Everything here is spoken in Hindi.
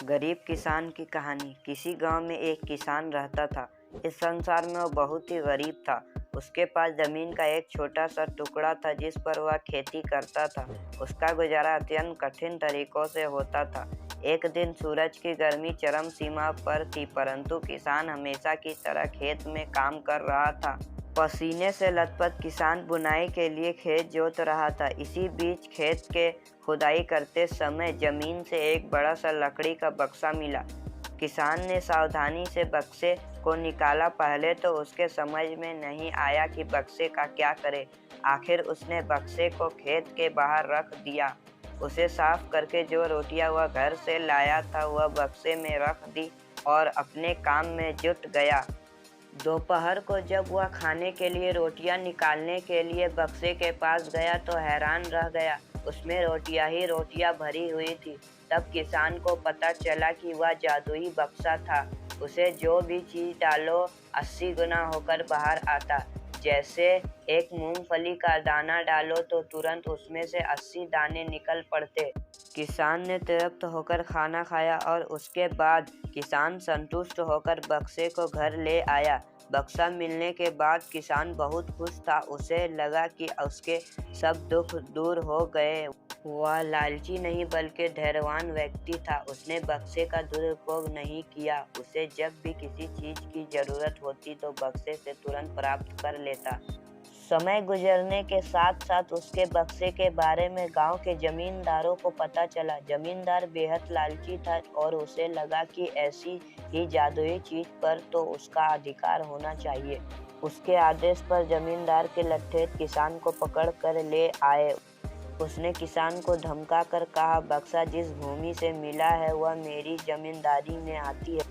गरीब किसान की कहानी। किसी गांव में एक किसान रहता था। इस संसार में वो बहुत ही गरीब था। उसके पास जमीन का एक छोटा सा टुकड़ा था जिस पर वह खेती करता था। उसका गुजारा अत्यंत कठिन तरीकों से होता था। एक दिन सूरज की गर्मी चरम सीमा पर थी, परंतु किसान हमेशा की तरह खेत में काम कर रहा था। पसीने से लथपथ किसान बुनाई के लिए खेत जोत रहा था। इसी बीच खेत के खुदाई करते समय जमीन से एक बड़ा सा लकड़ी का बक्सा मिला। किसान ने सावधानी से बक्से को निकाला। पहले तो उसके समझ में नहीं आया कि बक्से का क्या करे। आखिर उसने बक्से को खेत के बाहर रख दिया। उसे साफ करके जो रोटियां वह घर से लाया था वह बक्से में रख दी और अपने काम में जुट गया। दोपहर को जब वह खाने के लिए रोटियां निकालने के लिए बक्से के पास गया तो हैरान रह गया। उसमें रोटियां ही रोटियां भरी हुई थी। तब किसान को पता चला कि वह जादुई बक्सा था। उसे जो भी चीज डालो 80 गुना होकर बाहर आता। जैसे एक मूंगफली का दाना डालो तो तुरंत उसमें से 80 दाने निकल पड़ते। किसान ने तृप्त होकर खाना खाया और उसके बाद किसान संतुष्ट होकर बक्से को घर ले आया। बक्सा मिलने के बाद किसान बहुत खुश था। उसे लगा कि उसके सब दुख दूर हो गए। वह लालची नहीं बल्कि धैर्यवान व्यक्ति था। उसने बक्से का दुरुपयोग नहीं किया। उसे जब भी किसी चीज की जरूरत होती तो बक्से से तुरंत प्राप्त कर लेता। समय गुजरने के साथ साथ उसके बक्से के बारे में गांव के जमींदारों को पता चला। जमींदार बेहद लालची था और उसे लगा कि ऐसी ही जादुई चीज पर तो उसका अधिकार होना चाहिए। उसके आदेश पर जमींदार के लट्ठे किसान को पकड़ कर ले आए। उसने किसान को धमका कर कहा, बक्सा जिस भूमि से मिला है वह मेरी जमींदारी में आती है।